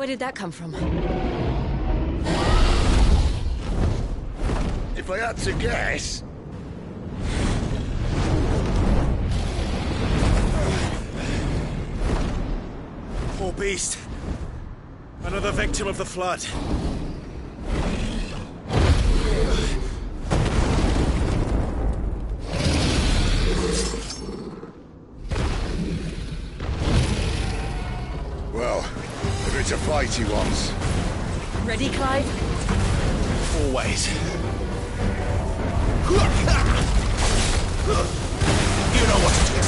Where did that come from? If I had to guess... Poor beast. Another victim of the flood. Well, if it's a fight he wants. Ready, Clive? Always. You know what to do.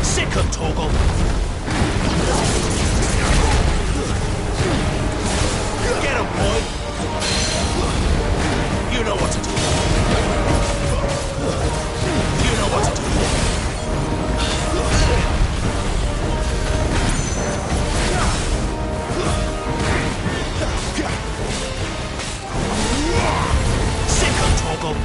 Sick of Torgal. Get him, boy. You know what to do. You know what to do. Sick of Torgal.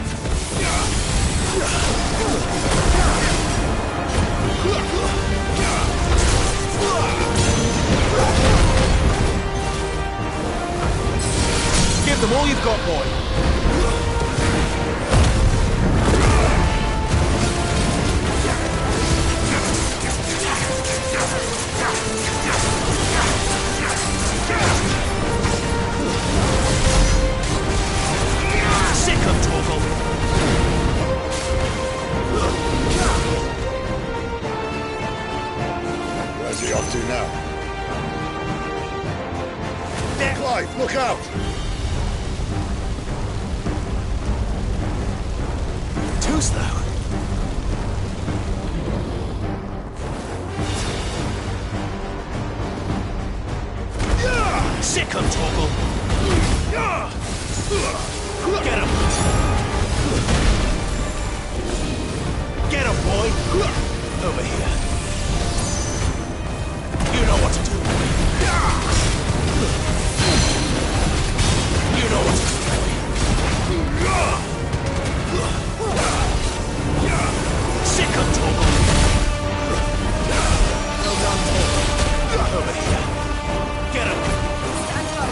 Give them all you've got, boy. Sick of Torgal. Where's he off to now? There. Clive, look out! Too slow. Sick of Torgal. Get him. Get him, boy. Over here. You know what to do. You know what to do, boy. Sick of Torgal. Well done, Torgal. Over here. Get him.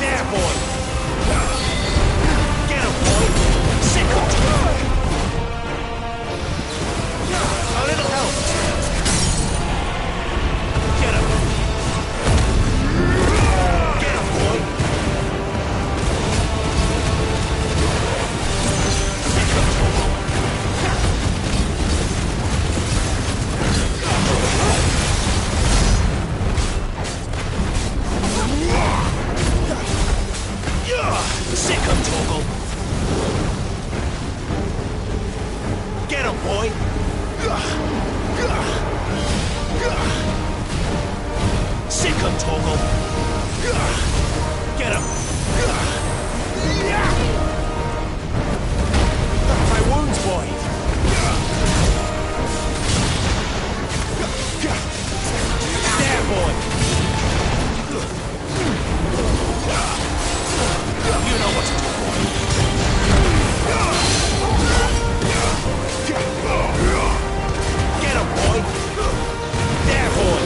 There, boy. Get him, boy. Sick of Torgal. A little help. Get him. Get him, boy. Sick of Torgal. Sick of Torgal. Get him, boy. Sick of Torgal. Get him. My wounds, boy. There, boy. You know what to do, boy. Get him, boy. There, boy.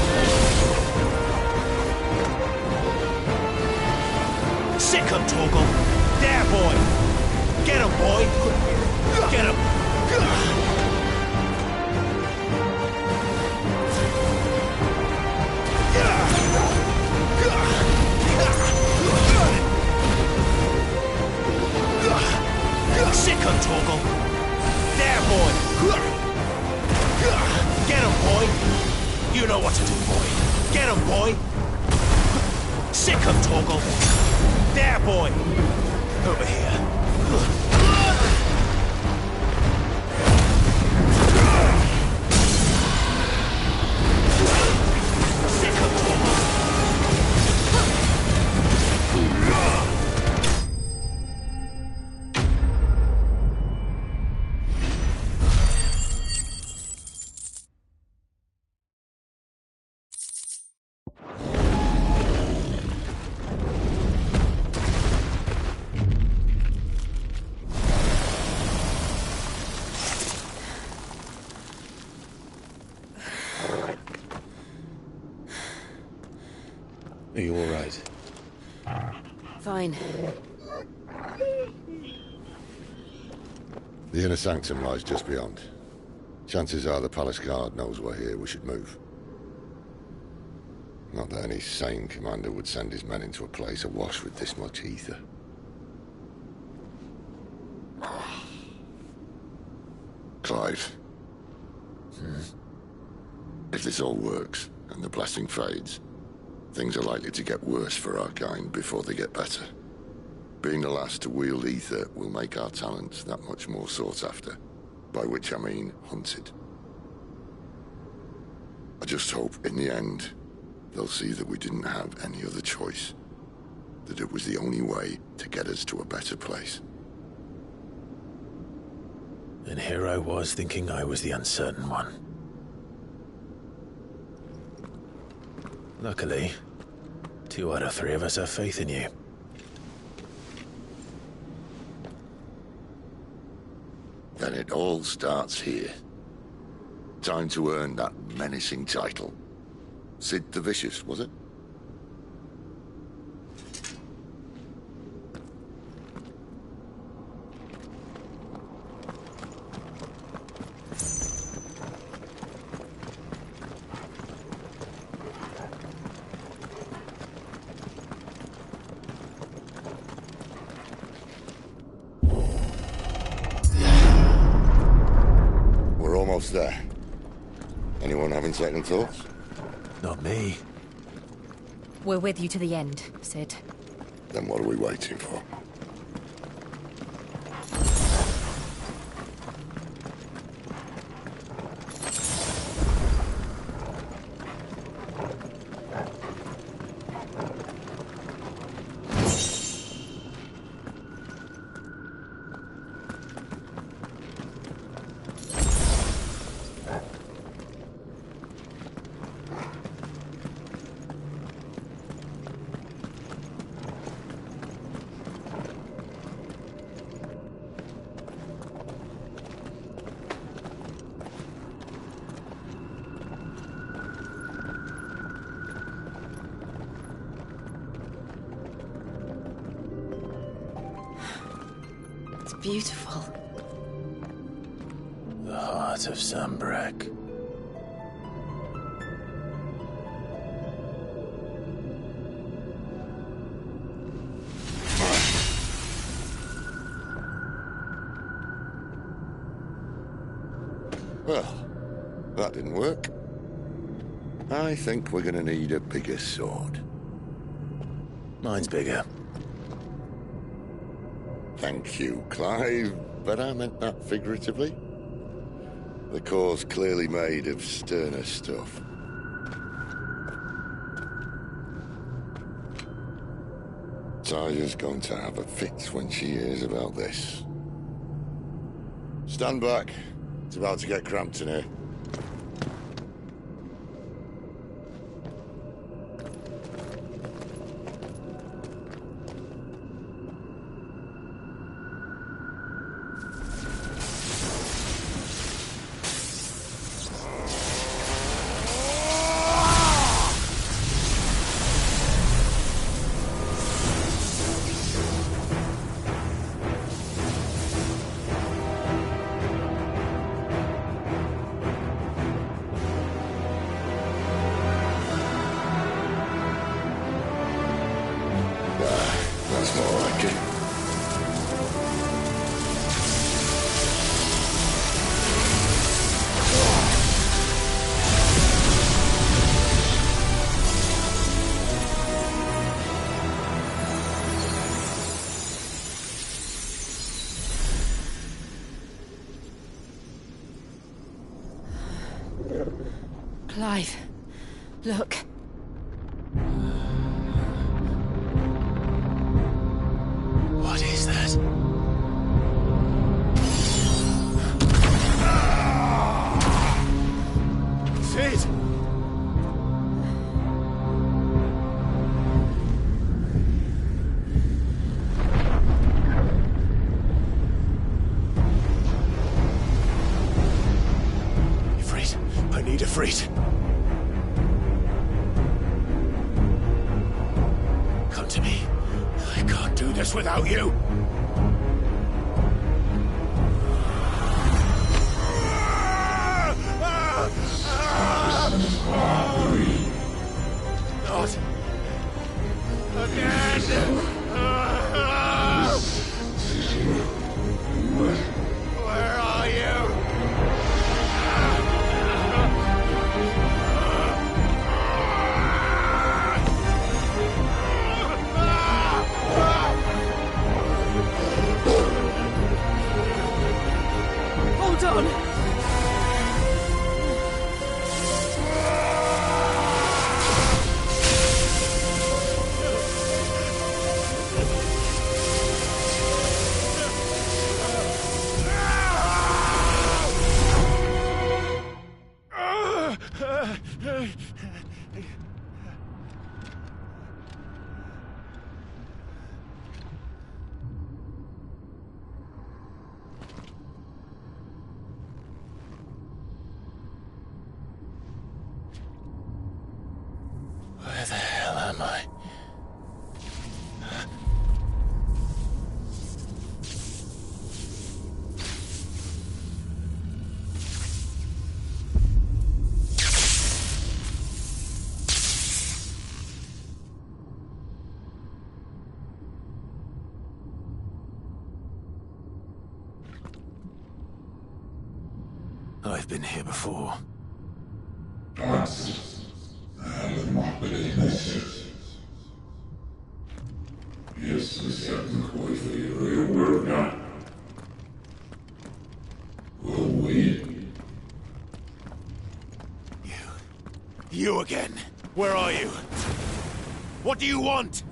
Sick of Torgal. There, boy. Get him, boy. Get him. Sick of Torgal. There, boy. Get him, boy. You know what to do, boy. Get him, boy. Sick of Torgal. There, boy. Over here. Sick of Torgal. Are you all right? Fine. The inner sanctum lies just beyond. Chances are the palace guard knows we're here. We should move. Not that any sane commander would send his men into a place awash with this much ether. Clive. If this all works, and the blessing fades, things are likely to get worse for our kind before they get better. Being the last to wield ether will make our talents that much more sought after. By which I mean hunted. I just hope, in the end, they'll see that we didn't have any other choice. That it was the only way to get us to a better place. And here I was thinking I was the uncertain one. Luckily, 2 out of 3 of us have faith in you. Then it all starts here. Time to earn that menacing title. Sid the Vicious, was it? We're almost there. Anyone having second thoughts? Not me. We're with you to the end, Sid. Then what are we waiting for? Beautiful. The heart of Sambrek. Well, that didn't work. I think we're gonna need a bigger sword. Mine's bigger. Thank you, Clive, but I meant that figuratively. The core's clearly made of sterner stuff. Taya's going to have a fit when she hears about this. Stand back. It's about to get cramped in here. That's more like it. Clive, look. What is that? Sid! Ifrit, I need Ifrit. to me. I can't do this without you. Not again. Where are you? Hold on! Where the hell am I? I've been here before. You again. Where are you? What do you want?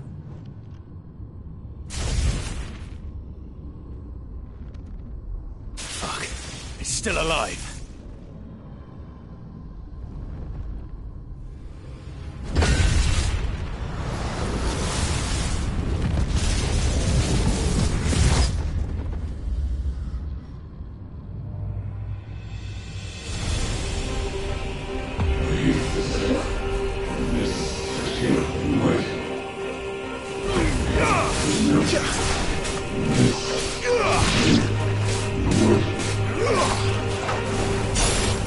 Fuck. It's still alive.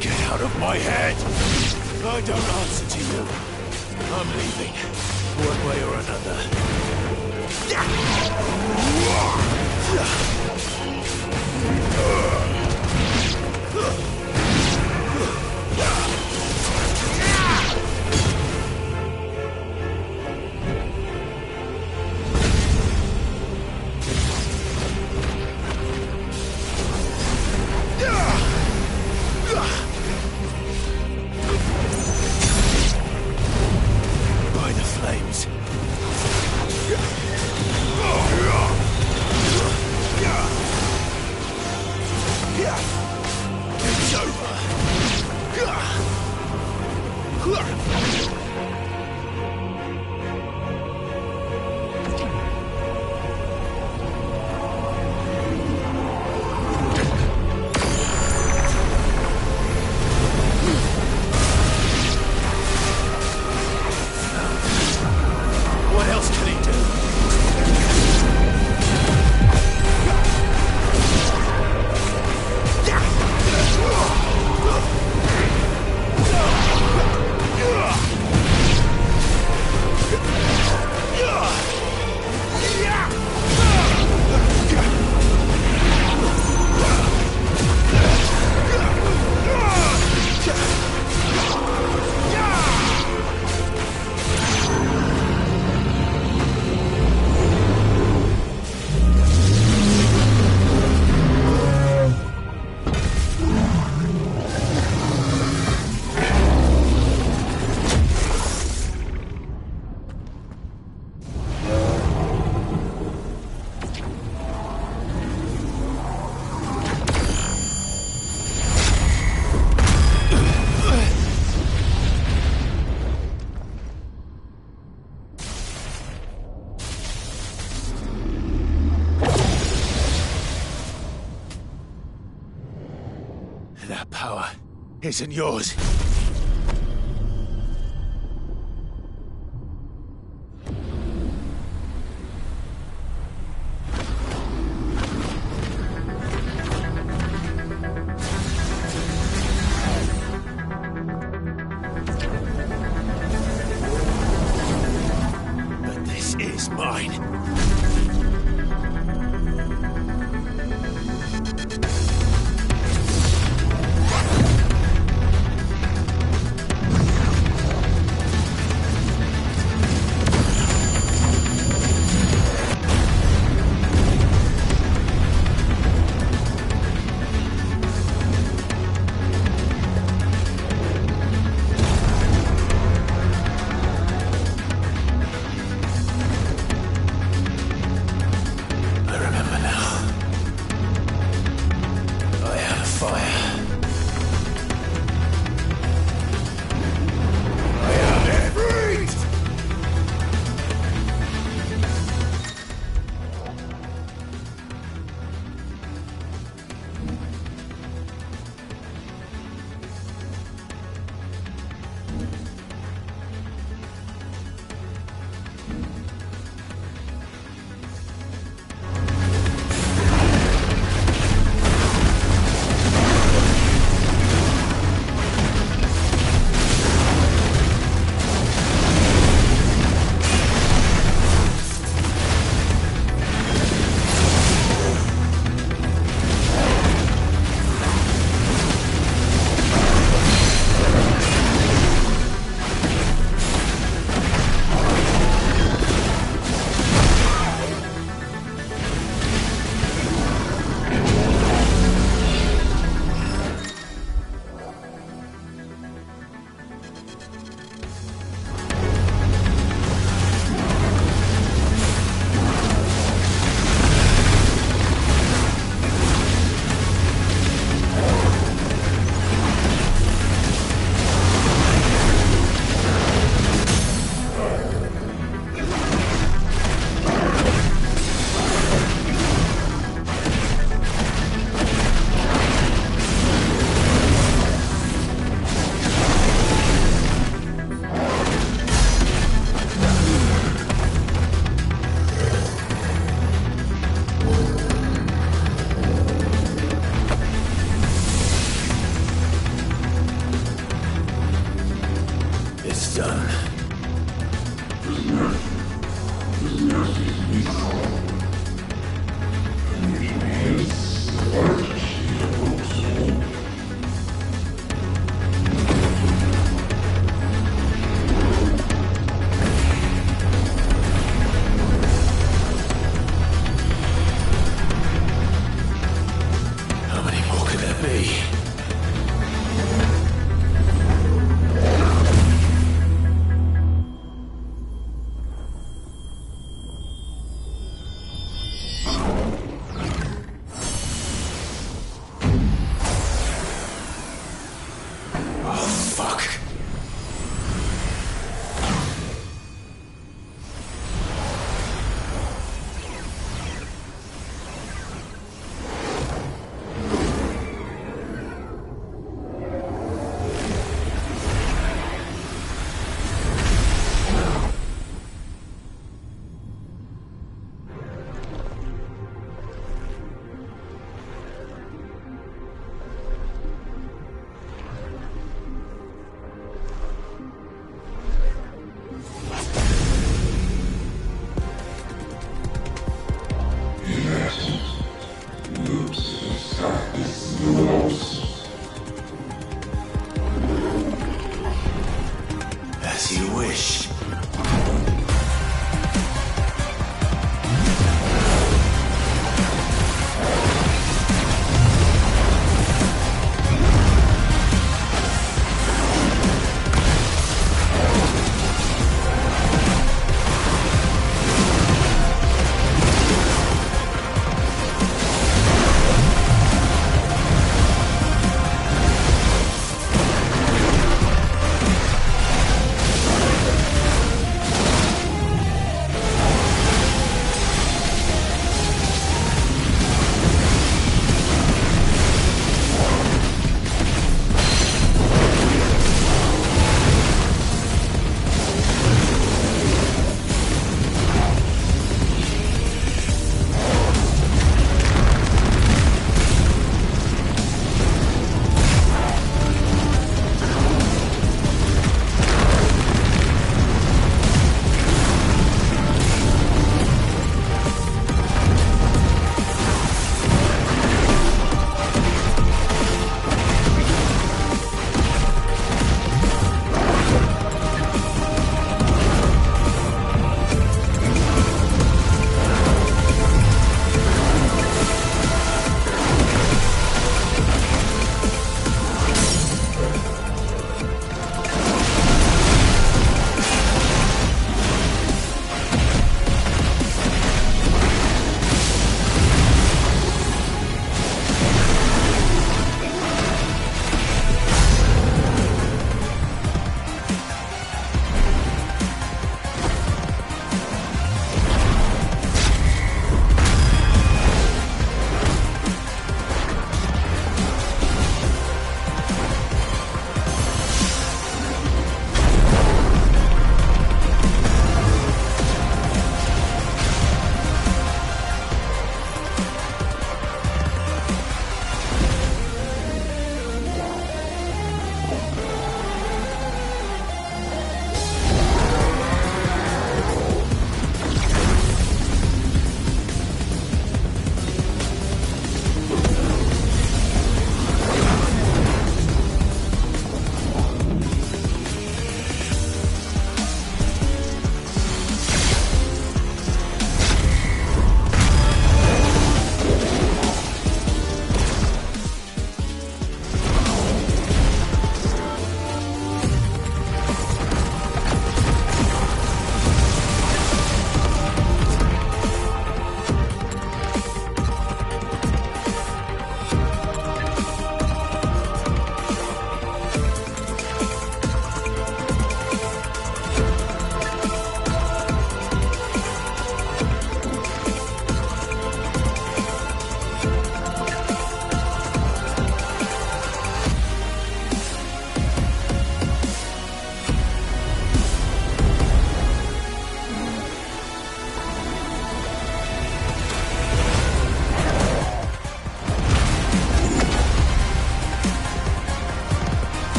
Get out of my head! I don't answer to you. I'm leaving, one way or another. By the flames. It's over. What else can he do? That power isn't yours. is mine.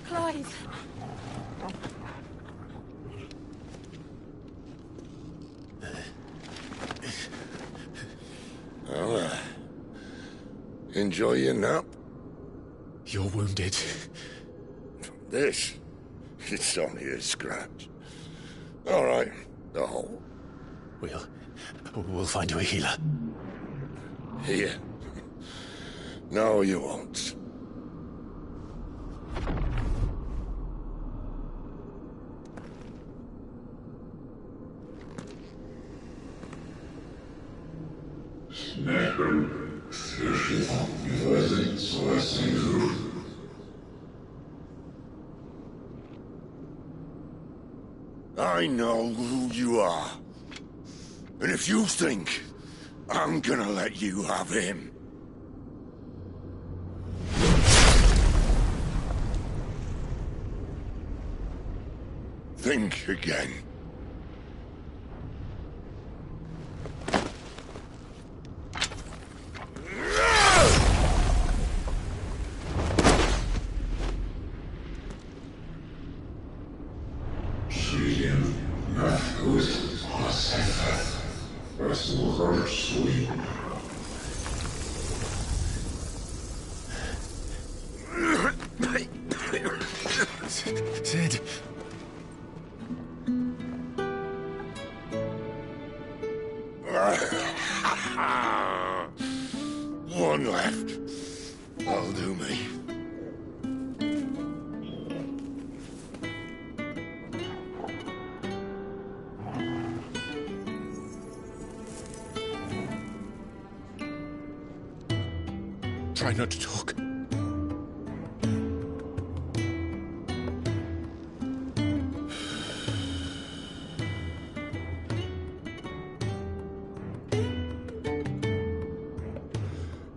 Clive! Well, enjoy your nap. You're wounded. This? It's only a scratch. All right, the hole. We'll find you a healer. Here. No, you won't. I know who you are. And if you think I'm gonna let you have him... think again. Sid. One left. That'll do me. Try not to talk.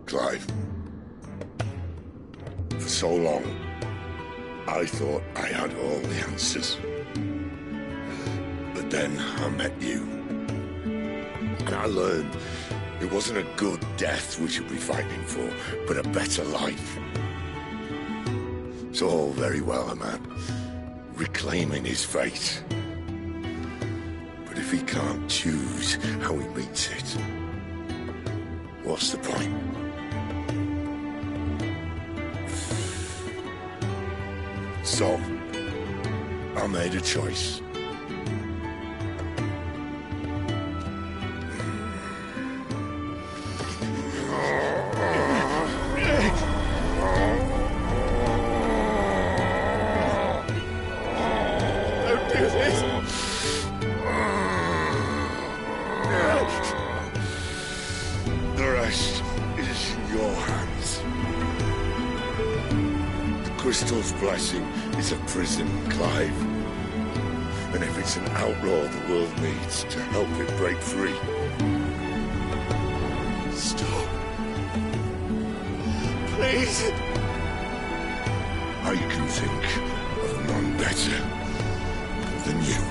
Clive. For so long, I thought I had all the answers. But then I met you. And I learned it wasn't a good death we should be fighting for, but a better life. It's all very well, a man reclaiming his fate. But if he can't choose how he meets it, what's the point? So, I made a choice. Don't do this! The rest is in your hands. The Crystal's blessing is a prison, Clive. And if it's an outlaw the world needs to help it break free... Stop. Please. I can think of none better than you.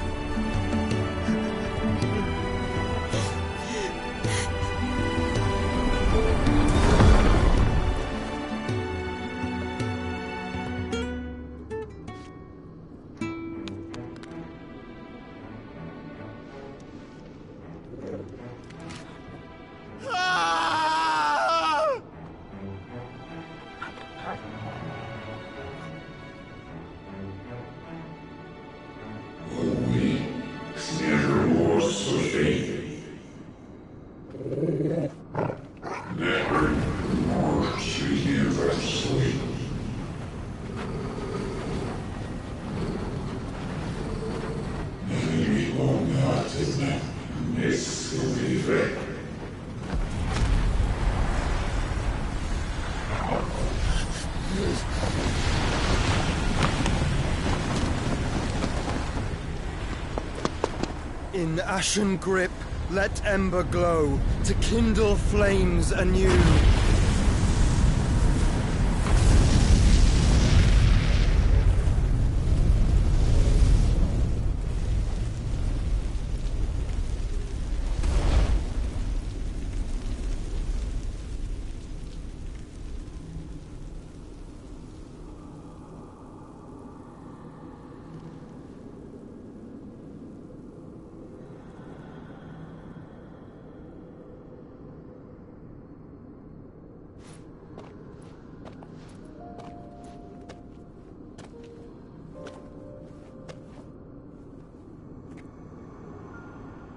In ashen grip, let ember glow, to kindle flames anew.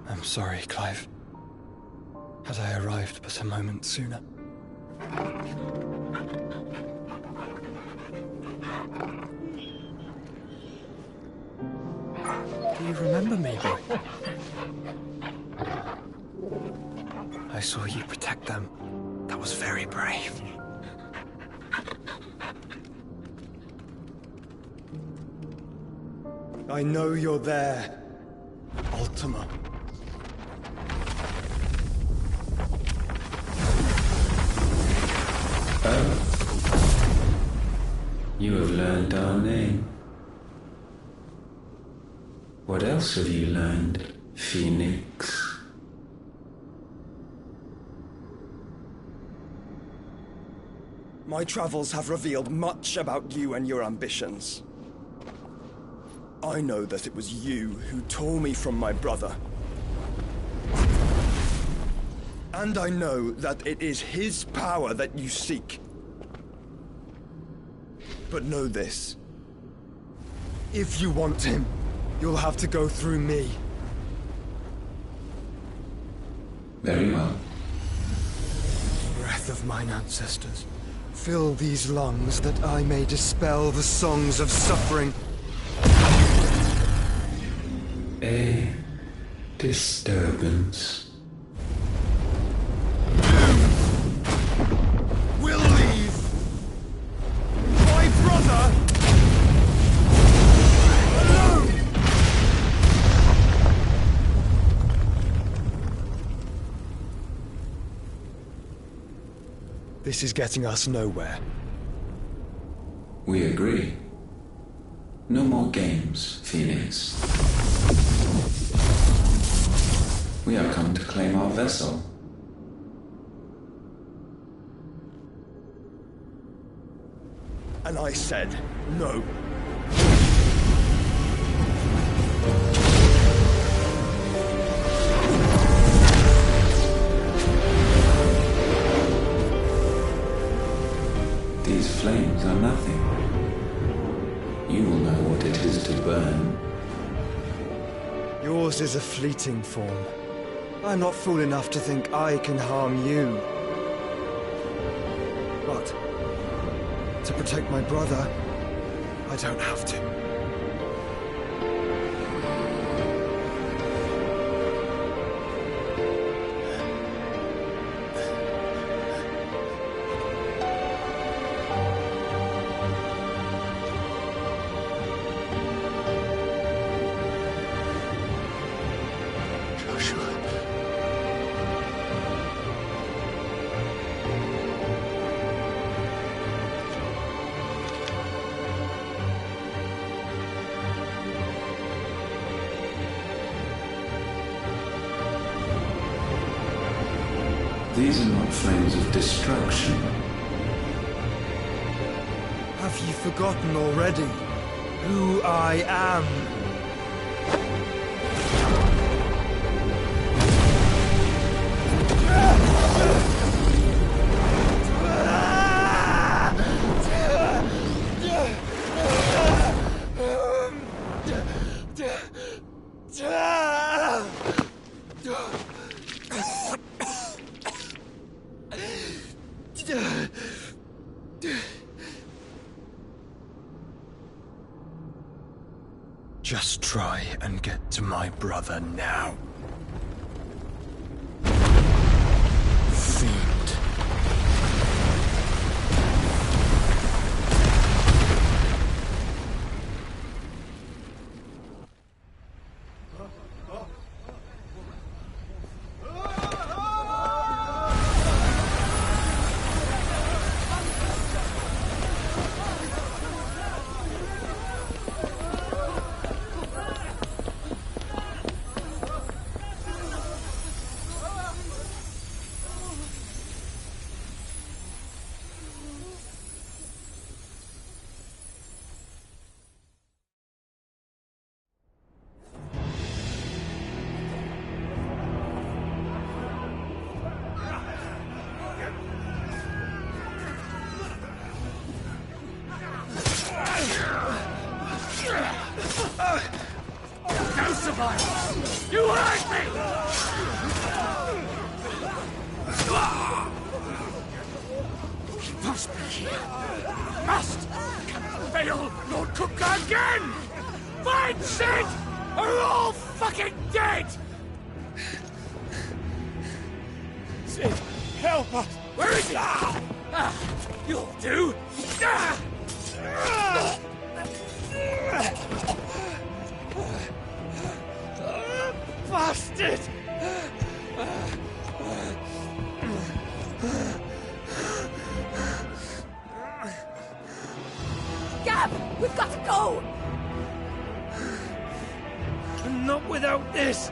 I'm sorry, Clive. Had I arrived but a moment sooner. Do you remember me, boy? I saw you protect them. That was very brave. I know you're there, Ultima. You have learned our name. What else have you learned, Phoenix? My travels have revealed much about you and your ambitions. I know that it was you who tore me from my brother. And I know that it is his power that you seek. But know this. If you want him, you'll have to go through me. Very well. Breath of mine ancestors, fill these lungs that I may dispel the songs of suffering. A disturbance. We'll leave! My brother! Alone! This is getting us nowhere. We agree. No more games, Phoenix. We have come to claim our vessel. And I said no. These flames are nothing. You will know what it is to burn. Yours is a fleeting form. I'm not fool enough to think I can harm you. But to protect my brother, I don't have to. These are not flames of destruction. Have you forgotten already who I am? Just try and get to my brother now. Fiend. sacrifice! You hurt me! He must be here. Must! Can fail Lord Cookgar again! Find Sid! Or we're all fucking dead! Sid, help us! Where is he? You'll do! Bastard! Gab! We've got to go! Not without this!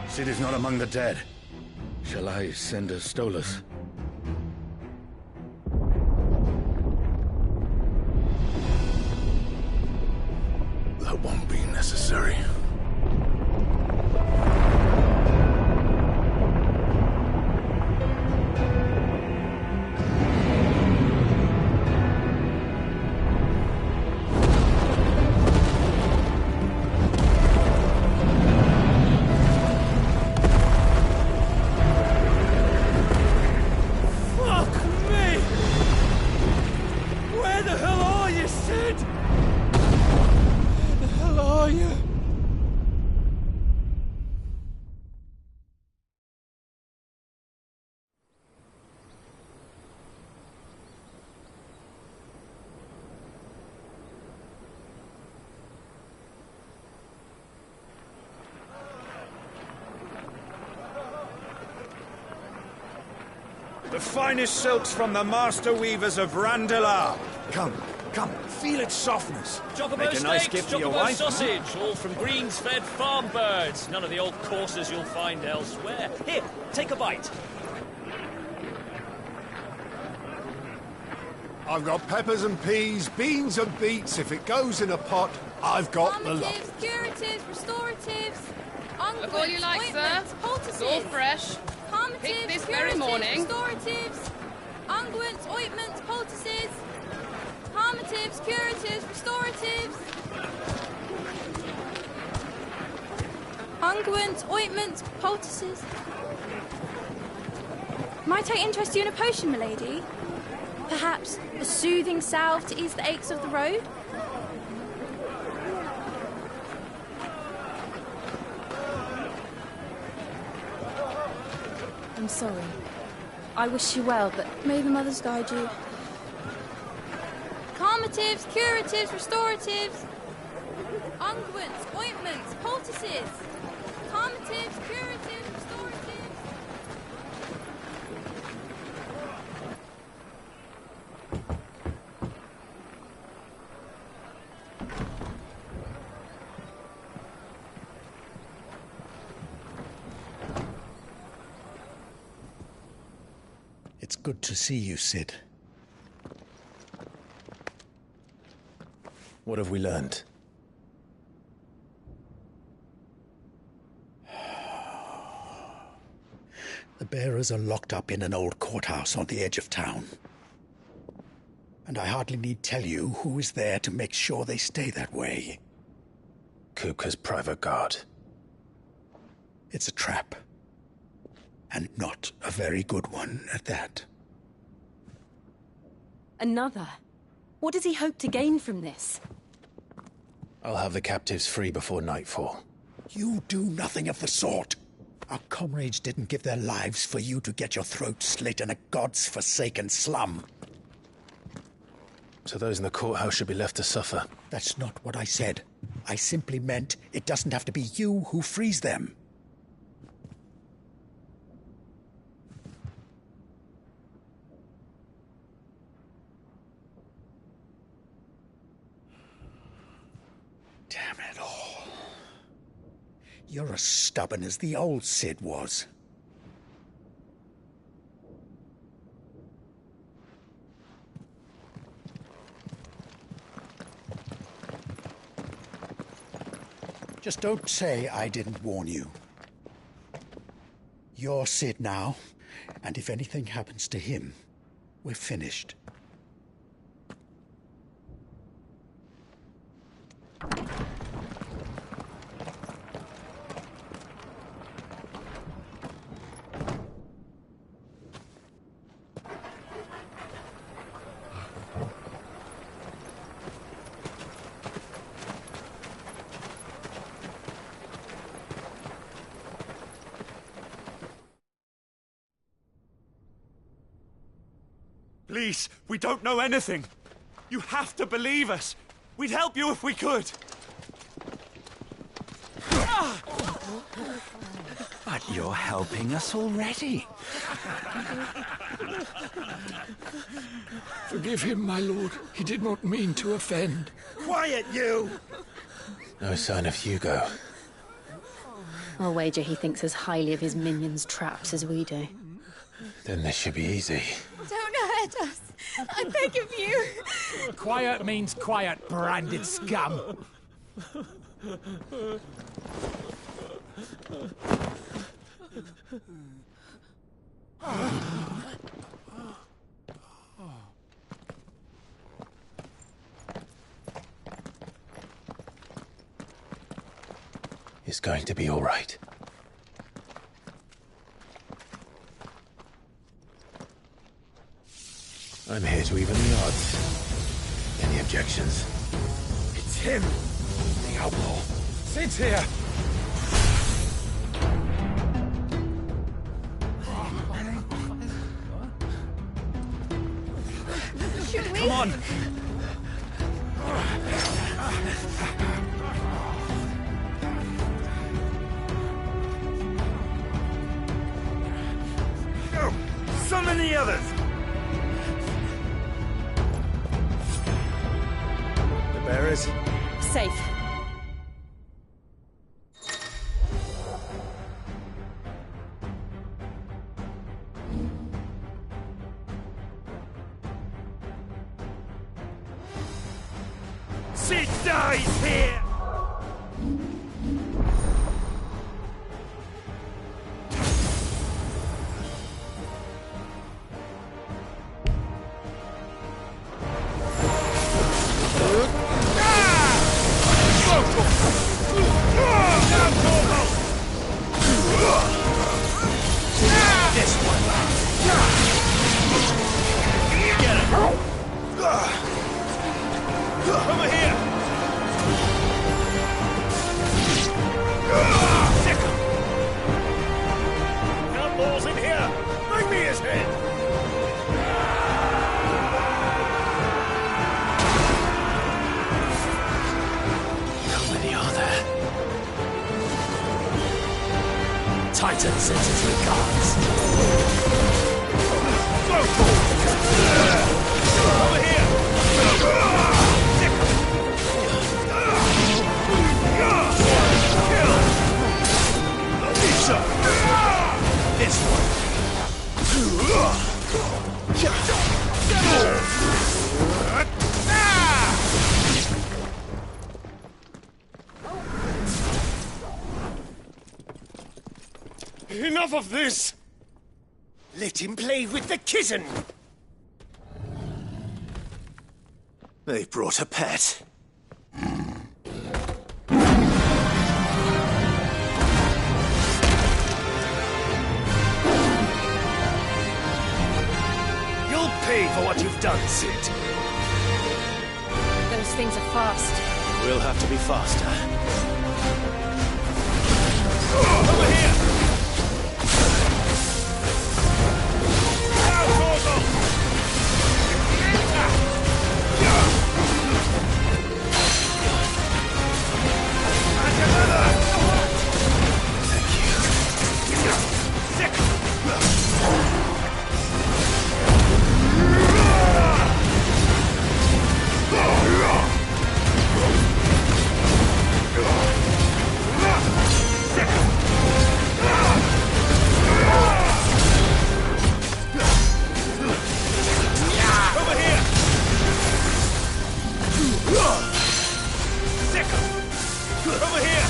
Sid is not among the dead. Shall I send a Stolas? That won't be necessary. The finest silks from the master weavers of Randalar. Come, feel its softness. Chocobo Make a nice steaks, gift for your chocobo wife. sausage, all from greens-fed farm birds. None of the old courses you'll find elsewhere. Here, take a bite. I've got peppers and peas, beans and beets. If it goes in a pot, I've got the lot. Calmatives, curatives, restoratives, unguents, all you like, ointments, sir. poultices. It's all fresh. Calmatives, Picked this curatives, very morning. restoratives, unguents, ointments, poultices. Calmatives, curatives, restoratives. Unguents, ointments, poultices. Might I interest you in a potion, milady? Perhaps a soothing salve to ease the aches of the road? I'm sorry. I wish you well, but may the mothers guide you. Calmatives, curatives, restoratives. Unguents, ointments, poultices. Calmatives, curatives, restoratives. It's good to see you, Sid. What have we learned? The bearers are locked up in an old courthouse on the edge of town. And I hardly need tell you who is there to make sure they stay that way. Kupka's private guard. It's a trap. And not a very good one at that. Another? What does he hope to gain from this? I'll have the captives free before nightfall. You do nothing of the sort. Our comrades didn't give their lives for you to get your throat slit in a god's forsaken slum. So those in the courthouse should be left to suffer. That's not what I said. I simply meant it doesn't have to be you who frees them. Damn it all. You're as stubborn as the old Sid was. Just don't say I didn't warn you. You're Sid now, And if anything happens to him, we're finished. Please, we don't know anything. You have to believe us. We'd help you if we could. But you're helping us already. Forgive him, my lord. He did not mean to offend. Quiet, you! No sign of Hugo. I'll wager he thinks as highly of his minions' traps as we do. Then this should be easy. Don't hurt us. I beg of you. Quiet means quiet, branded scum. It's going to be all right. I'm here to even the odds. Any objections? It's him, the outlaw. Sit here. Should we? Come on. Go! Summon the others! The bearers? Safe. Sid dies here! Over here! Outlaws in here! Bring me his head! How many are there? Titan sends his regards. Over here! This one. Enough of this! Let him play with the kitten! They brought a pet. You'll pay for what you've done, Sid. Those things are fast. We'll have to be faster. Over here! Now, Torgal! And another! Thank you. Sick! Over here! Sick! Over here!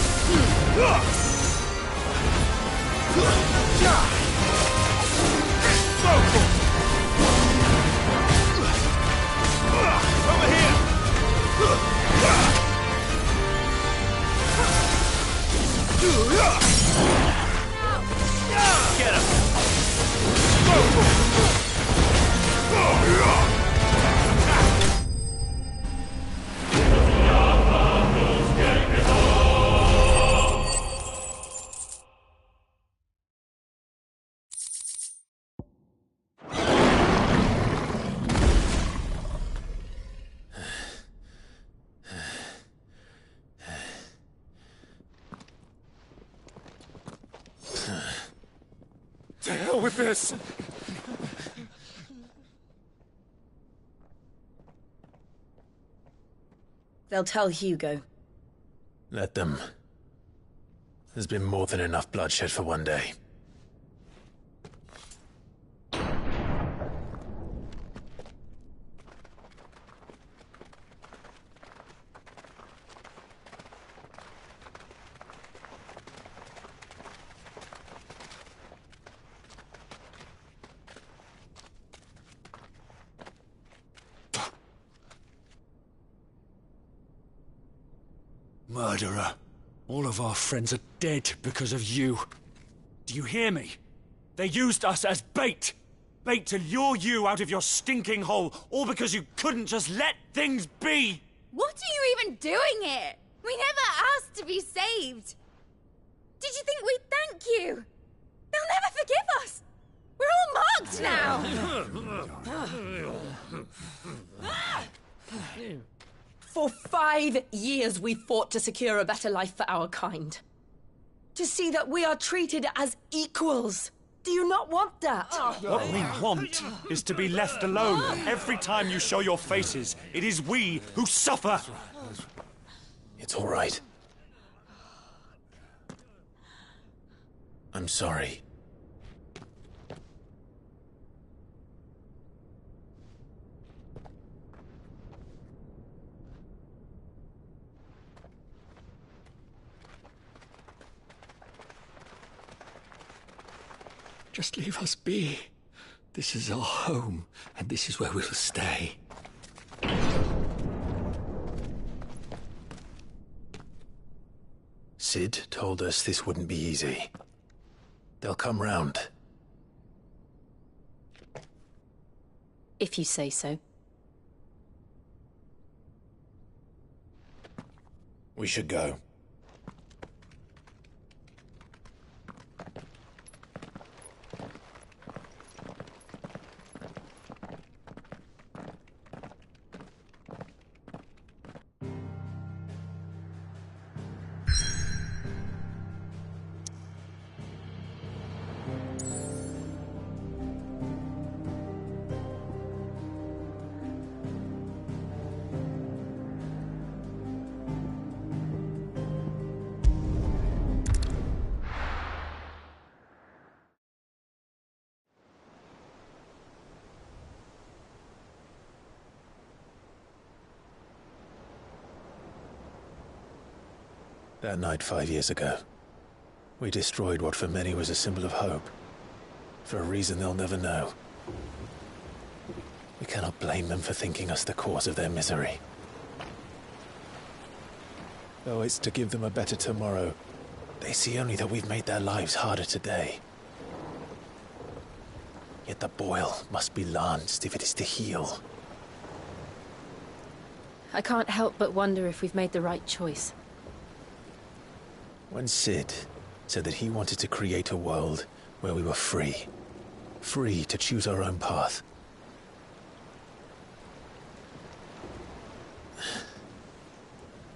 Get him! To hell with this! They'll tell Hugo. Let them. There's been more than enough bloodshed for one day. Murderer. All of our friends are dead because of you. Do you hear me? They used us as bait. Bait to lure you out of your stinking hole, all because you couldn't just let things be. What are you even doing here? We never asked to be saved. Did you think we'd thank you? They'll never forgive us. We're all marked now. For 5 years we fought to secure a better life for our kind. To see that we are treated as equals. Do you not want that? What we want is to be left alone. Every time you show your faces, it is we who suffer. It's all right. I'm sorry. Just leave us be. This is our home, and this is where we'll stay. Sid told us this wouldn't be easy. They'll come round. If you say so. We should go. That night 5 years ago, we destroyed what for many was a symbol of hope. For a reason they'll never know. We cannot blame them for thinking us the cause of their misery. Though it's to give them a better tomorrow, they see only that we've made their lives harder today. Yet the boil must be lanced if it is to heal. I can't help but wonder if we've made the right choice. When Sid said that he wanted to create a world where we were free. Free to choose our own path.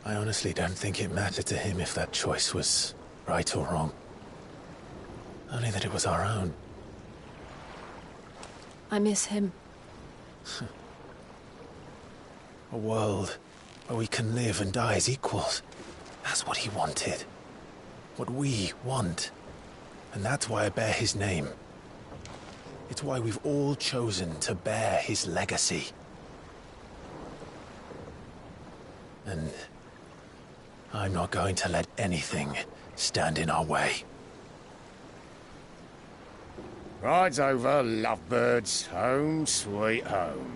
I honestly don't think it mattered to him if that choice was right or wrong. Only that it was our own. I miss him. A world where we can live and die as equals. That's what he wanted. What we want. And that's why I bear his name. It's why we've all chosen to bear his legacy. And I'm not going to let anything stand in our way. Ride's over, lovebirds. Home sweet home.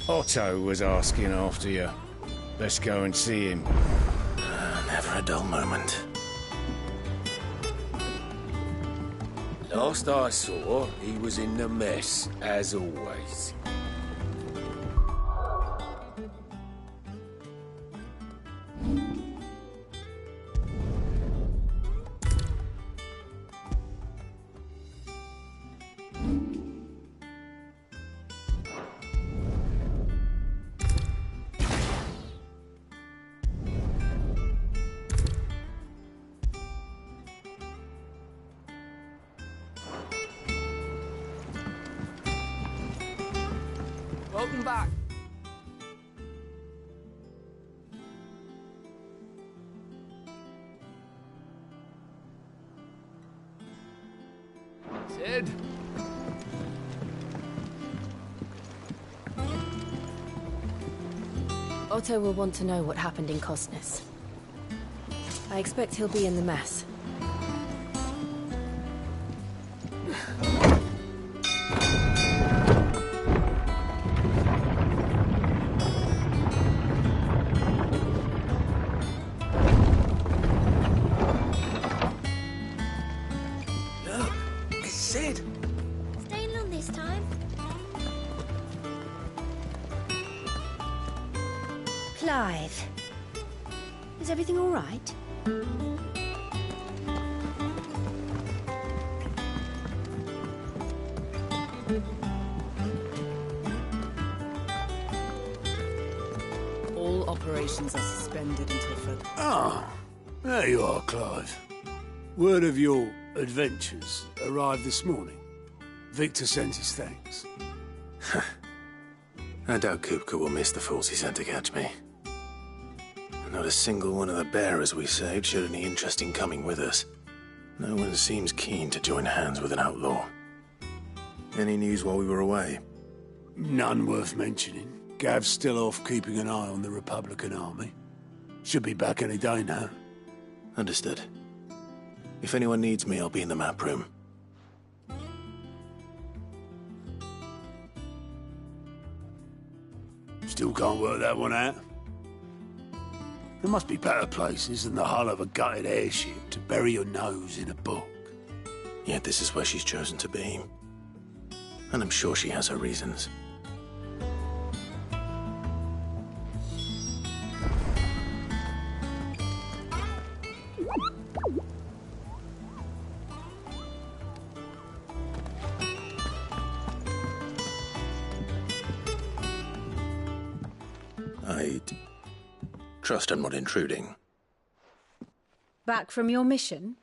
Otto was asking after you. Let's go and see him. Never a dull moment. Last I saw, he was in the mess, as always. Welcome back. Sid? Otto will want to know what happened in Cosnus. I expect he'll be in the mess. Sid! Staying long this time? Clive. Is everything all right? All operations are suspended until further... Ah, there you are, Clive. Word of your adventures arrived this morning. Victor sent his thanks. I doubt Kupka will miss the fools he sent to catch me. Not a single one of the bearers we saved showed any interest in coming with us. No one seems keen to join hands with an outlaw. Any news while we were away? None worth mentioning. Gav's still off keeping an eye on the Republican army. Should be back any day now. Understood. If anyone needs me, I'll be in the map room. Still can't work that one out. There must be better places than the hull of a gutted airship to bury your nose in a book. Yet this is where she's chosen to be. And I'm sure she has her reasons. I trust I'm not intruding. Back from your mission?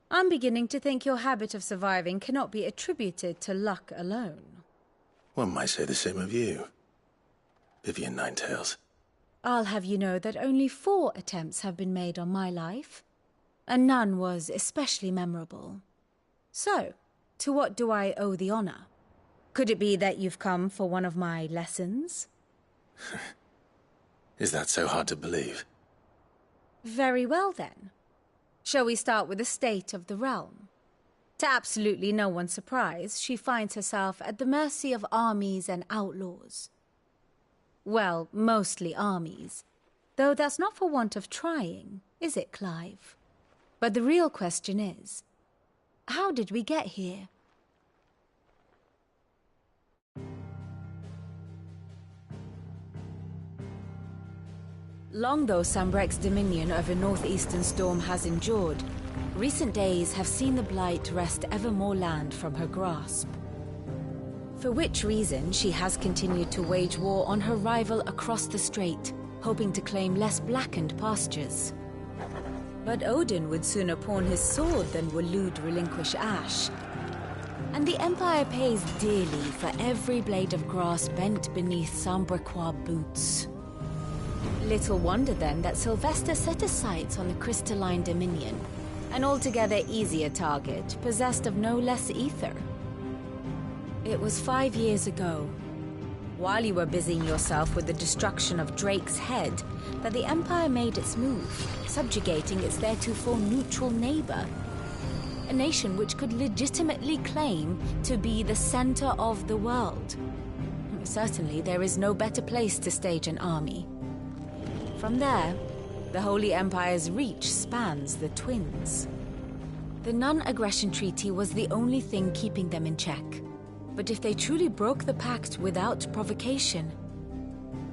I'm beginning to think your habit of surviving cannot be attributed to luck alone. One might say the same of you, Vivian Ninetails. I'll have you know that only 4 attempts have been made on my life, and none was especially memorable. So, to what do I owe the honor? Could it be that you've come for one of my lessons? Is that so hard to believe? Very well, then. Shall we start with the state of the realm? To absolutely no one's surprise, she finds herself at the mercy of armies and outlaws. Well, mostly armies. Though that's not for want of trying, is it, Clive? But the real question is, how did we get here? Long though Sambrek's dominion over northeastern storm has endured, recent days have seen the Blight wrest ever more land from her grasp. For which reason she has continued to wage war on her rival across the strait, hoping to claim less blackened pastures. But Odin would sooner pawn his sword than Waloed relinquish Ash. And the Empire pays dearly for every blade of grass bent beneath Sambrequois boots. Little wonder then that Sylvester set his sights on the crystalline dominion, an altogether easier target, possessed of no less ether. It was 5 years ago, while you were busying yourself with the destruction of Drake's head, that the Empire made its move, subjugating its theretofore neutral neighbor. A nation which could legitimately claim to be the center of the world. Certainly, there is no better place to stage an army. From there, the Holy Empire's reach spans the Twins. The non-aggression treaty was the only thing keeping them in check. But if they truly broke the pact without provocation,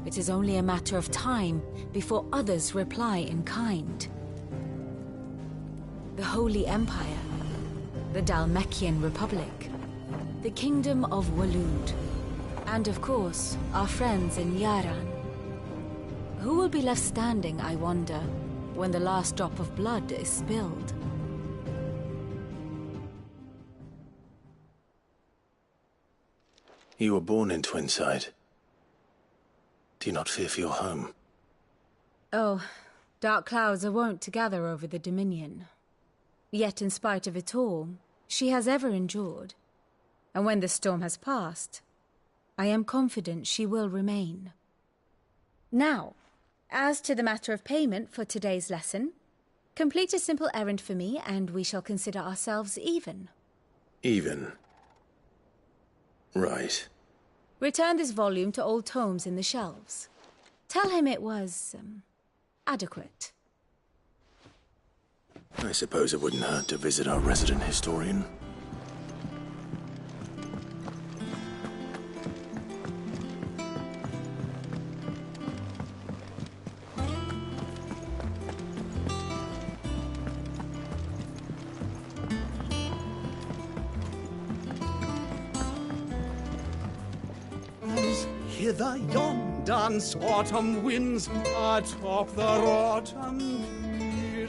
it is only a matter of time before others reply in kind. The Holy Empire, the Dalmekian Republic, the Kingdom of Waloed, and of course, our friends in Yaran. Who will be left standing, I wonder, when the last drop of blood is spilled? You were born in Twinside. Do you not fear for your home? Oh, dark clouds are wont to gather over the Dominion. Yet in spite of it all, she has ever endured. And when the storm has passed, I am confident she will remain. Now, as to the matter of payment for today's lesson, complete a simple errand for me and we shall consider ourselves even. Even? Right. Return this volume to old tomes in the shelves. Tell him it was, adequate. I suppose it wouldn't hurt to visit our resident historian. Hither yon dance autumn winds atop the rotten pier.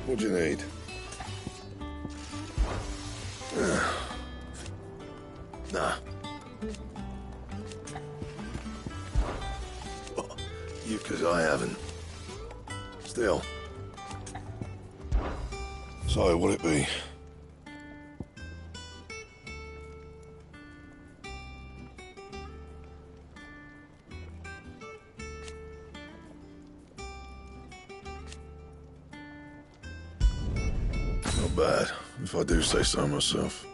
What do you need? Nah. You, 'cause I haven't. Still. So, what'd it be? Not bad, if I do say so myself.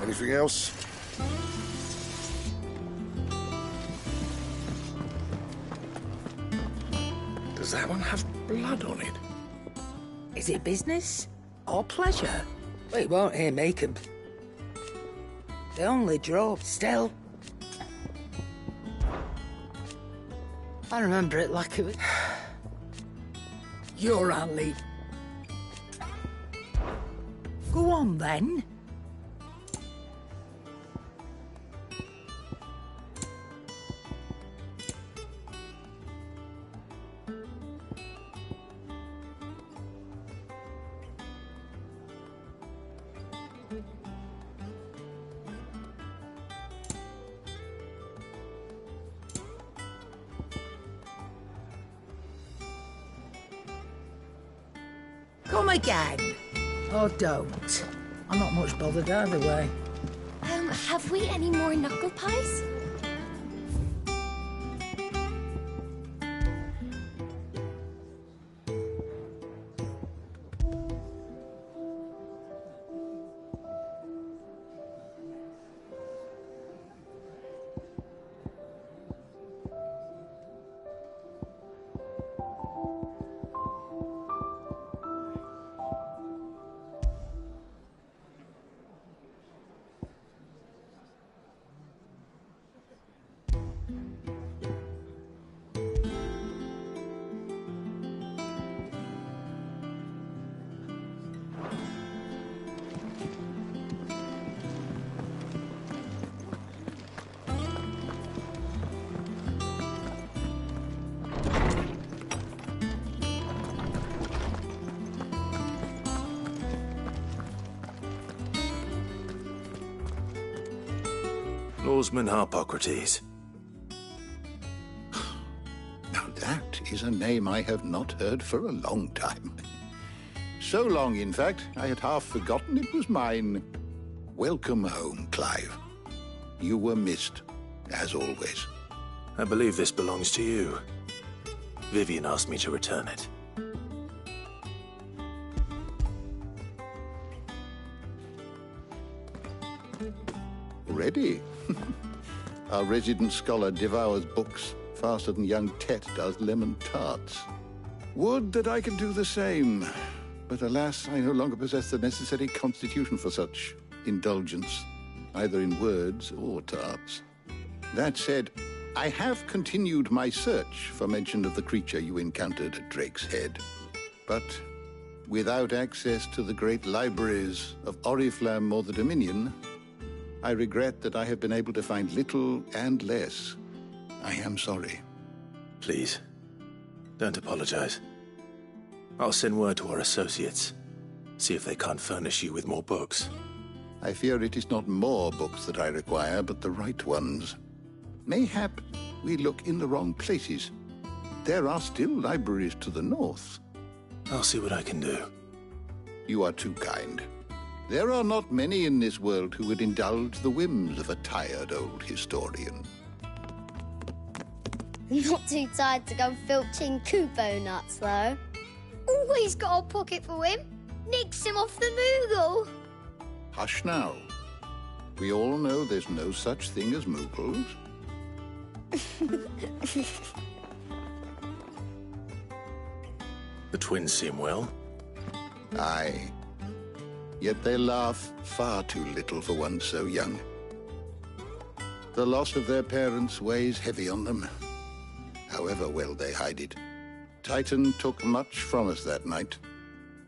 Anything else? Does that one have blood on it? Is it business or pleasure? We won't hear me They only drove still. I remember it like it was... You're our lead. Go on, then. Come again. Or don't. I'm not much bothered either way. Have we any more knuckle pies? Oarsman Harpocrates. Now that is a name I have not heard for a long time. So long, in fact, I had half forgotten it was mine. Welcome home, Clive. You were missed, as always. I believe this belongs to you. Vivian asked me to return it. Ready? Our resident scholar devours books faster than young Tet does lemon tarts. Would that I could do the same. But alas, I no longer possess the necessary constitution for such indulgence, either in words or tarts. That said, I have continued my search for mention of the creature you encountered at Drake's Head. But without access to the great libraries of Oriflamme or the Dominion, I regret that I have been able to find little and less. I am sorry. Please, don't apologize. I'll send word to our associates. See if they can't furnish you with more books. I fear it is not more books that I require, but the right ones. Mayhap we look in the wrong places. There are still libraries to the north. I'll see what I can do. You are too kind. There are not many in this world who would indulge the whims of a tired old historian. Not too tired to go filching Kupo nuts, though. Always got a pocket for him. Nicks him off the Moogle. Hush now. We all know there's no such thing as Moogles. The twins seem well. Aye. Yet they laugh far too little for one so young. The loss of their parents weighs heavy on them, however well they hide it. Titan took much from us that night,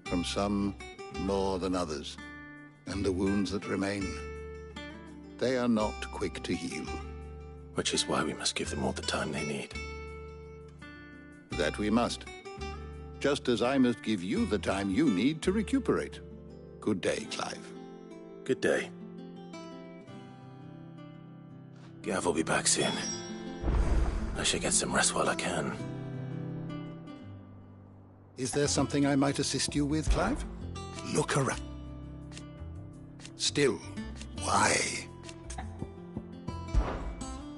from some more than others, and the wounds that remain, they are not quick to heal. Which is why we must give them all the time they need. That we must. Just as I must give you the time you need to recuperate. Good day, Clive. Good day. Gav will be back soon. I should get some rest while I can. Is there something I might assist you with, Clive? Look around. Still, why?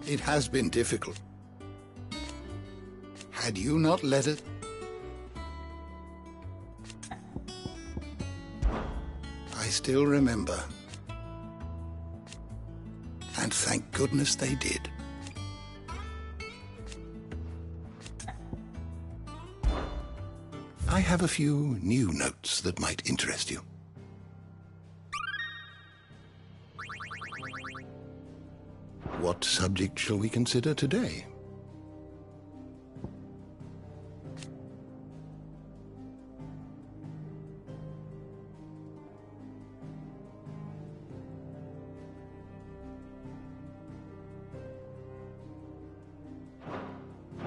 It has been difficult. Had you not let it... I still remember. And thank goodness they did. I have a few new notes that might interest you. What subject shall we consider today?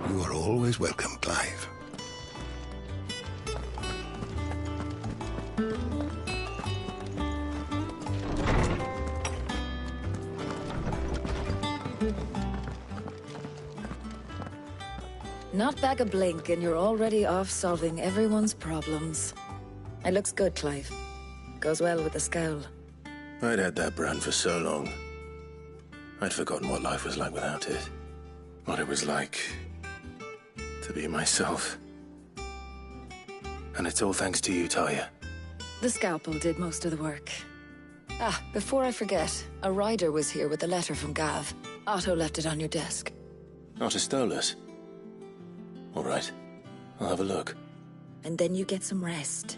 You are always welcome, Clive. Not back a blink and you're already off solving everyone's problems. It looks good, Clive. Goes well with the scowl. I'd had that brand for so long. I'd forgotten what life was like without it. What it was like to be myself. And it's all thanks to you, Talia. The scalpel did most of the work. Ah, before I forget, a rider was here with a letter from Gav. Otto left it on your desk. Otto stole it. All right, I'll have a look. And then you get some rest.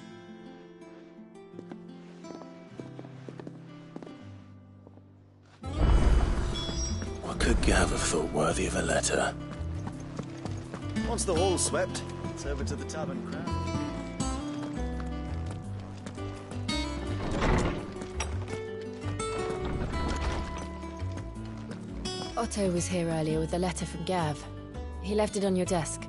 What could Gav have thought worthy of a letter? Once the hall's swept, it's over to the tavern crowd. Otto was here earlier with a letter from Gav. He left it on your desk.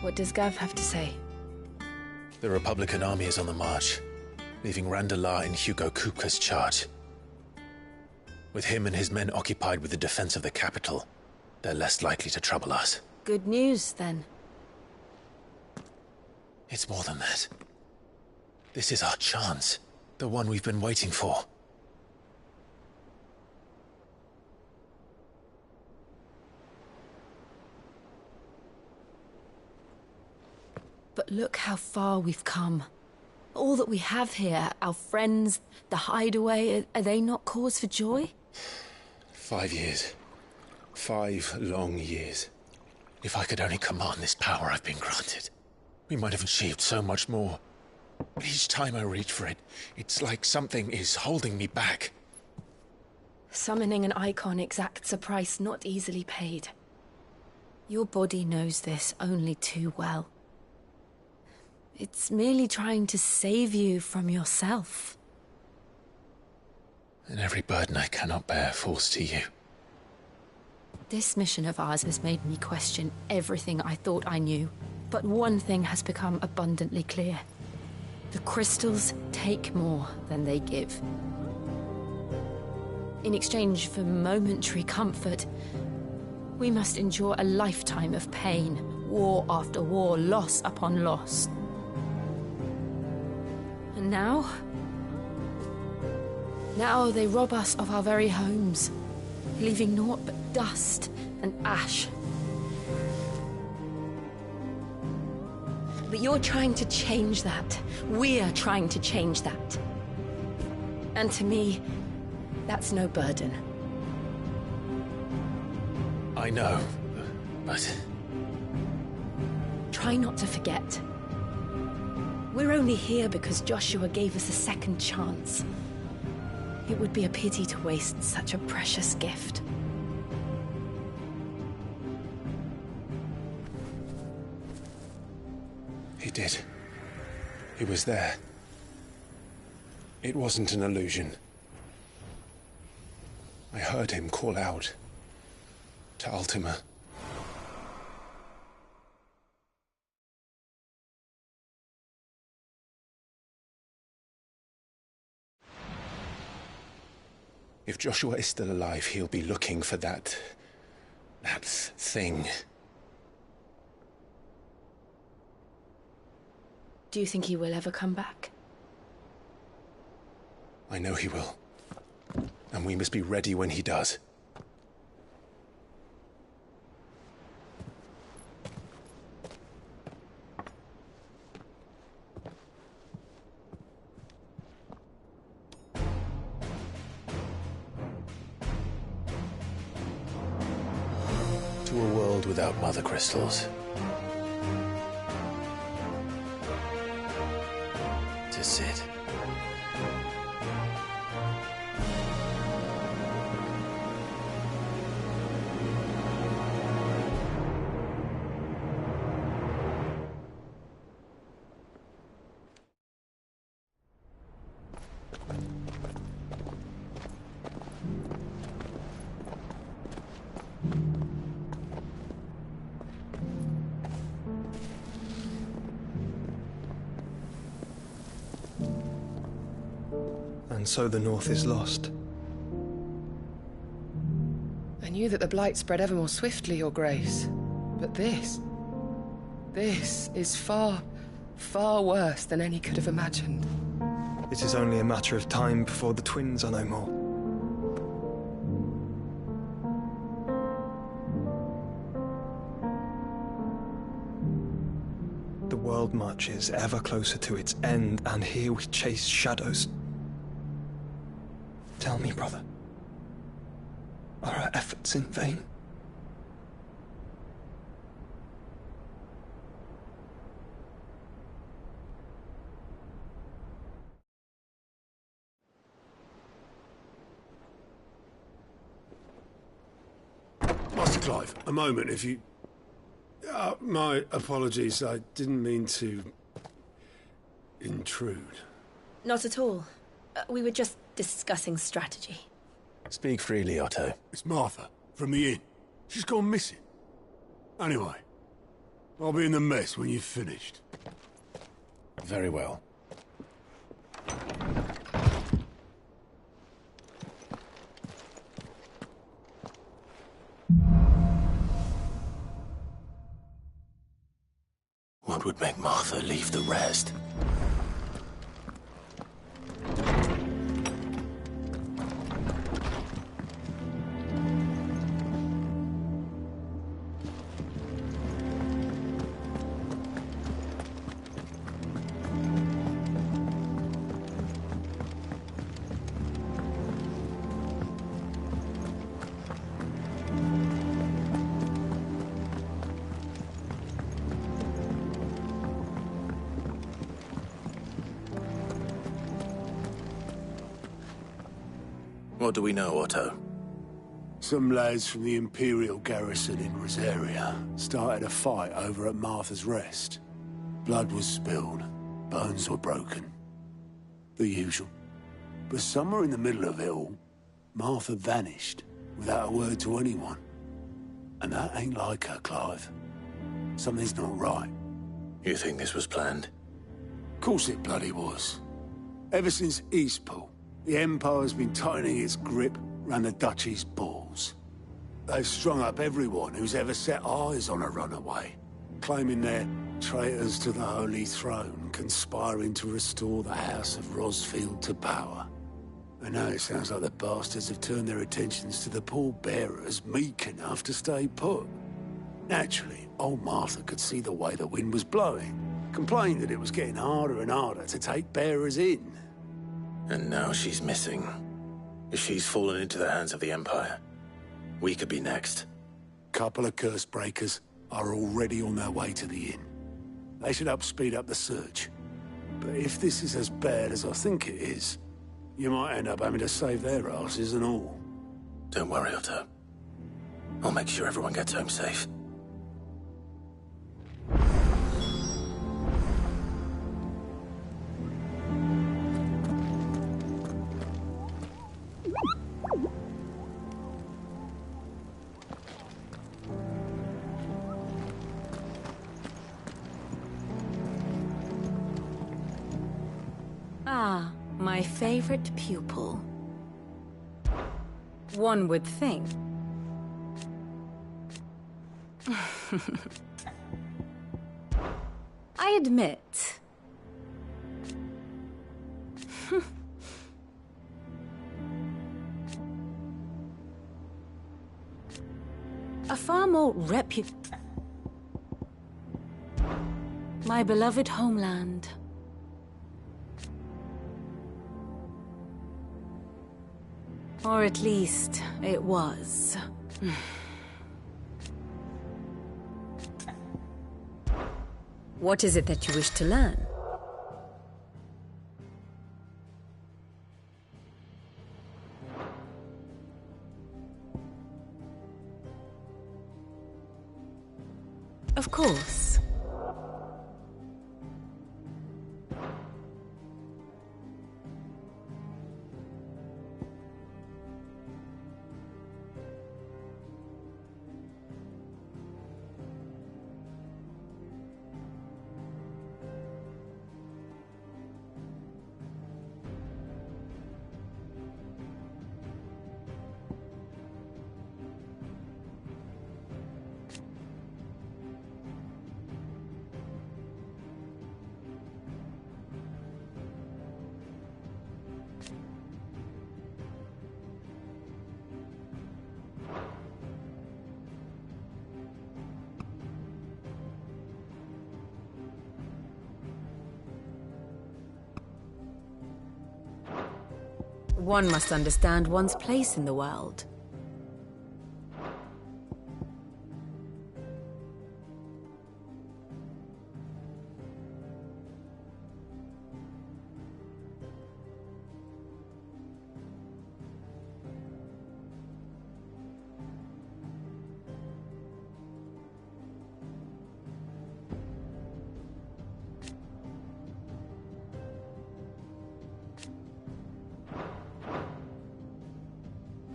What does Gav have to say? The Republican army is on the march, leaving Randalar in Hugo Kupka's charge. With him and his men occupied with the defense of the capital, they're less likely to trouble us. Good news, then. It's more than that. This is our chance. The one we've been waiting for. But look how far we've come. All that we have here, our friends, the hideaway, are they not cause for joy? 5 years. 5 long years. If I could only command this power I've been granted, we might have achieved so much more. But each time I reach for it, it's like something is holding me back. Summoning an icon exacts a price not easily paid. Your body knows this only too well. It's merely trying to save you from yourself. And every burden I cannot bear falls to you. This mission of ours has made me question everything I thought I knew. But one thing has become abundantly clear. The crystals take more than they give. In exchange for momentary comfort, we must endure a lifetime of pain, war after war, loss upon loss. And now they rob us of our very homes, leaving naught but dust and ash. But you're trying to change that. We're trying to change that. And to me, that's no burden. I know, but... Try not to forget. We're only here because Joshua gave us a second chance. It would be a pity to waste such a precious gift. He did. He was there. It wasn't an illusion. I heard him call out to Ultima. If Joshua is still alive, he'll be looking for that thing. Do you think he will ever come back? I know he will. And we must be ready when he does. To a world without mother crystals. To Sid. And so the North is lost. I knew that the Blight spread ever more swiftly, Your Grace. But this is far, far worse than any could have imagined. It is only a matter of time before the twins are no more. The world marches ever closer to its end, and here we chase shadows. Tell me, brother, are our efforts in vain? Master Clive, a moment, if you... my apologies, I didn't mean to... intrude. Not at all. We were just discussing strategy. Speak freely, Otto. It's Martha, from the inn. She's gone missing. Anyway, I'll be in the mess when you've finished. Very well. What would make Martha leave the rest? What do we know, Otto? Some lads from the Imperial garrison in Rosaria started a fight over at Martha's Rest. Blood was spilled, bones were broken. The usual. But somewhere in the middle of it all, Martha vanished without a word to anyone. And that ain't like her, Clive. Something's not right. You think this was planned? Of course it bloody was. Ever since Eastpool, the Empire's been tightening its grip round the Duchy's balls. They've strung up everyone who's ever set eyes on a runaway, claiming they're traitors to the Holy Throne, conspiring to restore the House of Rosfield to power. And now it sounds like the bastards have turned their attentions to the pallbearers meek enough to stay put. Naturally, old Martha could see the way the wind was blowing, complained that it was getting harder and harder to take bearers in. And now she's missing. If she's fallen into the hands of the Empire, we could be next. Couple of curse breakers are already on their way to the inn. They should help speed up the search. But if this is as bad as I think it is, you might end up having to save their asses and all. Don't worry, Otto. I'll make sure everyone gets home safe. Ah, my favorite pupil. One would think. I admit. A far more my beloved homeland. Or at least, it was. What is it that you wish to learn? Of course. One must understand one's place in the world.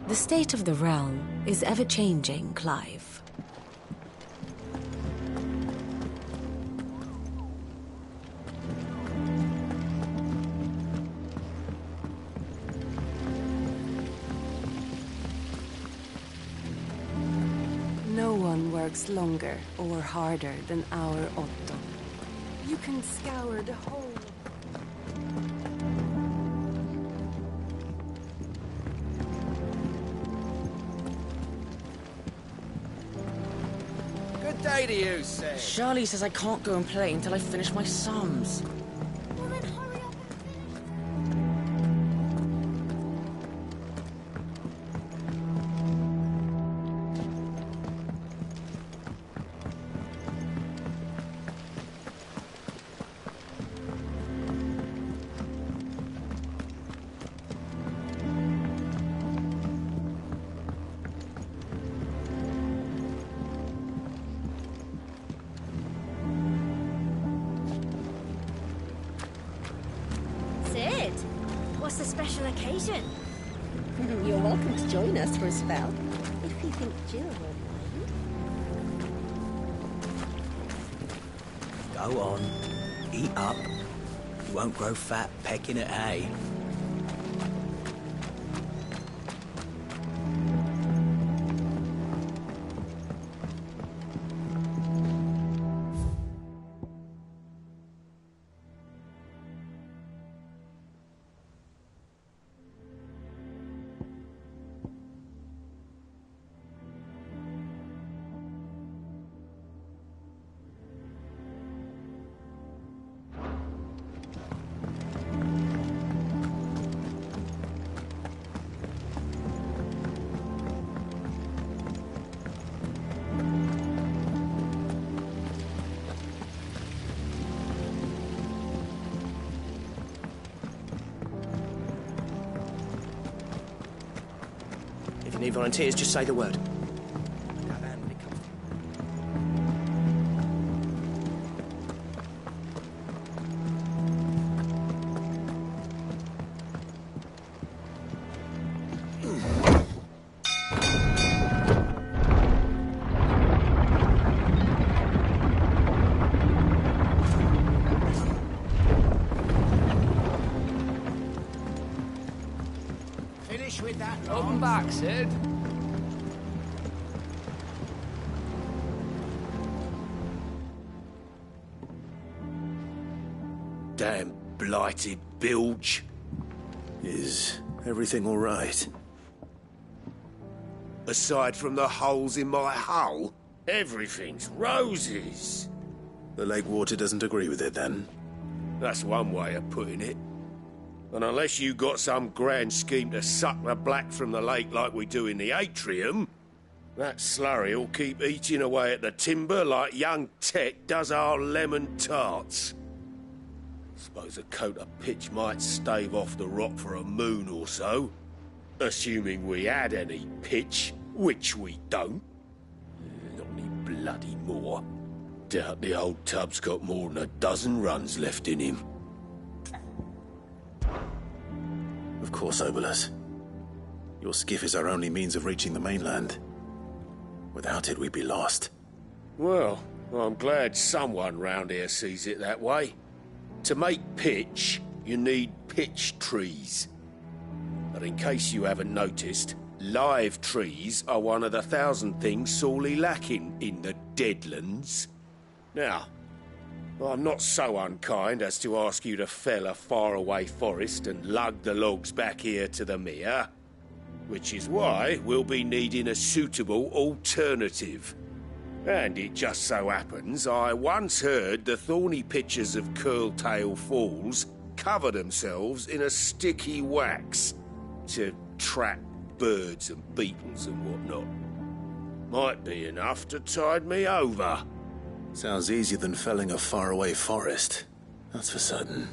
The state of the realm is ever-changing, Clive. one works longer or harder than our Otto. You can scour the whole... Good day to you, sir. Shirley says I can't go and play until I finish my sums. Sid, what's the special occasion? You're welcome to join us for a spell, if you think Jill won't mind. Go on, eat up. You won't grow fat pecking at hay. If you need volunteers, just say the word. Finish with that. Welcome back, Sid. Damn blighted bilge. Is everything all right? Aside from the holes in my hull, everything's roses. The lake water doesn't agree with it, then? That's one way of putting it. And unless you got some grand scheme to suck the black from the lake like we do in the atrium, that slurry'll keep eating away at the timber like young Tet does our lemon tarts. Suppose a coat of pitch might stave off the rot for a moon or so. Assuming we had any pitch, which we don't. Not any bloody more. Doubt the old tub's got more than a dozen runs left in him. Of course, Obolus. Your skiff is our only means of reaching the mainland. Without it, we'd be lost. Well, I'm glad someone round here sees it that way. To make pitch, you need pitch trees. But in case you haven't noticed, live trees are one of the 1,000 things sorely lacking in the Deadlands. Now, I'm not so unkind as to ask you to fell a faraway forest and lug the logs back here to the mere, which is why we'll be needing a suitable alternative. And it just so happens I once heard the thorny pitchers of Curltail Falls cover themselves in a sticky wax to trap birds and beetles and whatnot. Might be enough to tide me over. Sounds easier than felling a faraway forest. That's for certain.